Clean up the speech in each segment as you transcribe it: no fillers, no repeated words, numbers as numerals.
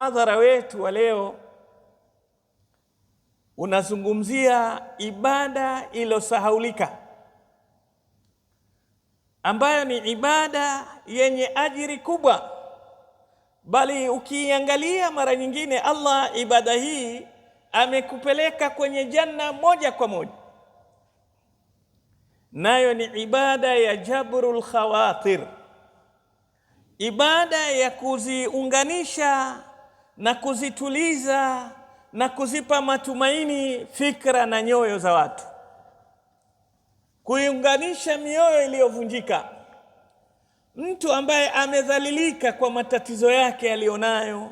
Hadhara wetu wa leo unazungumzia ibada iliyosahaulika, ambayo ni ibada yenye ajiri kubwa, bali ukiangalia mara nyingine Allah ibada hii amekupeleka kwenye janna moja kwa moja. Nayo ni ibada ya jabrul khawatir, ibada ya kuziunganisha na kuzituliza na kuzipa matumaini fikra na nyoyo za watu, kuiunganisha mioyo iliyovunjika. Mtu ambaye amedhalilika kwa matatizo yake alionayo,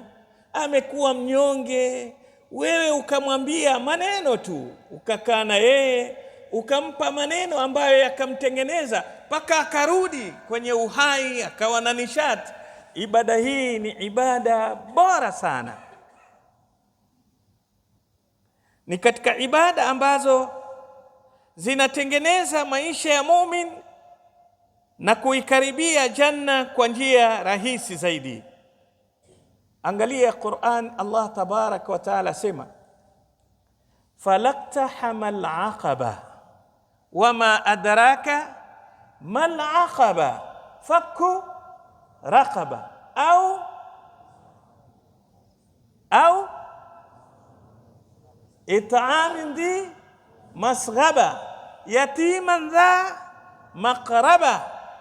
amekuwa mnyonge, wewe ukamwambia maneno tu, ukakaa na yeye ukampa maneno ambayo yakamtengeneza mpaka akarudi kwenye uhai, akawa na nishati. Ibada hii ni ibada bora sana, ni katika ibada ambazo zinatengeneza maisha ya mumin na kuikaribia janna kwa njia rahisi zaidi. Angalia Qur'an, Allah tabaraka wa taala sema falaqtahamal aqaba wama adraka mal aqaba fakku raqaba au it'amin dhi masghaba yatiman dha maqraba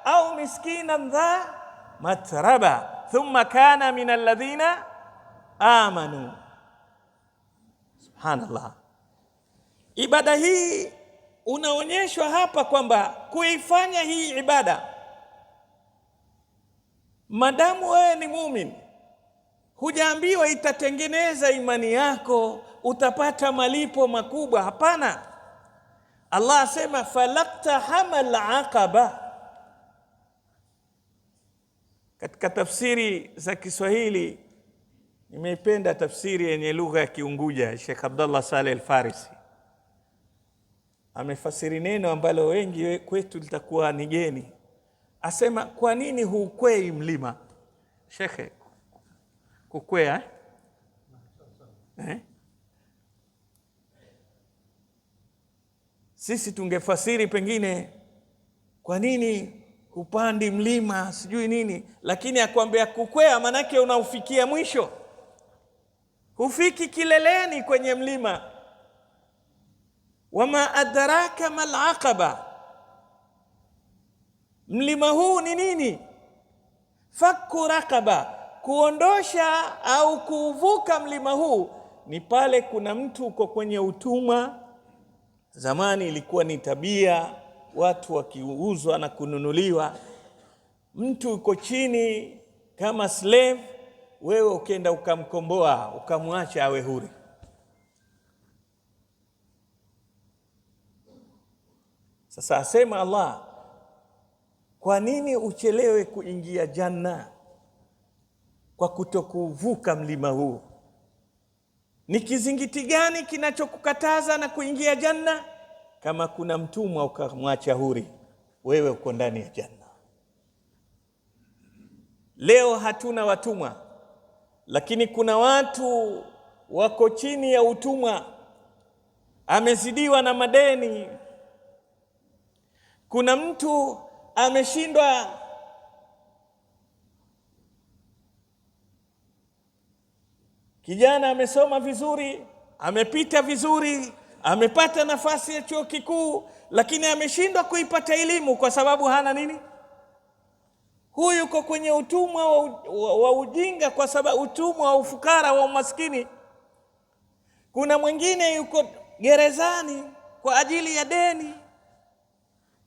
au miskinan dha matraba thumma kana min alladhina amanu. Subhanallah. Ibada hii unaonyeshwa hapa kwamba kuifanya hii ibada, madamu wewe ni mumin, hujaambiwa itatengeneza imani yako, utapata malipo makubwa. Hapana. Allah asema falaqtahamal aqaba. Katika tafsiri za Kiswahili nimeipenda tafsiri yenye lugha ya Kiunguja, Sheikh Abdullah Saleh Al-Farisi amefasiri neno ambalo wengi kwetu litakuwa ni geni. Asema, kwa nini hukwei mlima? Shekhe, kukwea Sisi tungefasiri pengine, kwa nini hupandi mlima sijui nini, lakini akwambia kukwea manake unaufikia mwisho, hufiki kileleni kwenye mlima. Wama adraka mal aqaba, mlima huu ni nini? Fakku raqaba, kuondosha au kuvuka mlima huu ni pale kuna mtu uko kwenye utumwa. Zamani ilikuwa ni tabia watu wakiuzwa na kununuliwa, mtu uko chini kama slave, wewe ukenda ukamkomboa ukamwacha awe huru. Sasa asema Allah, kwa nini uchelewe kuingia janna kwa kutokuvuka mlima huu? Ni kizingiti gani kinachokukataza na kuingia janna? Kama kuna mtumwa ukamwacha huru, wewe uko ndani ya janna. Leo hatuna watumwa, lakini kuna watu wako chini ya utumwa, amezidiwa na madeni. Kuna mtu ameshindwa, kijana amesoma vizuri, amepita vizuri, amepata nafasi ya chuo kikuu, lakini ameshindwa kuipata elimu kwa sababu hana nini? Huyu yuko kwenye utumwa wa ujinga, kwa sababu utumwa wa ufukara, wa umaskini. Kuna mwingine yuko gerezani kwa ajili ya deni.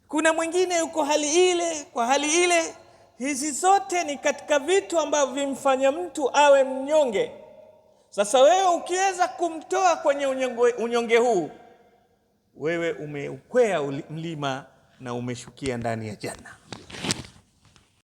Kuna mwingine yuko hali ile kwa hali ile. Hizi zote ni katika vitu ambavyo vimfanya mtu awe mnyonge. Sasa wewe ukiweza kumtoa kwenye unyonge huu, wewe umeukwea mlima na umeshukia ndani ya janna.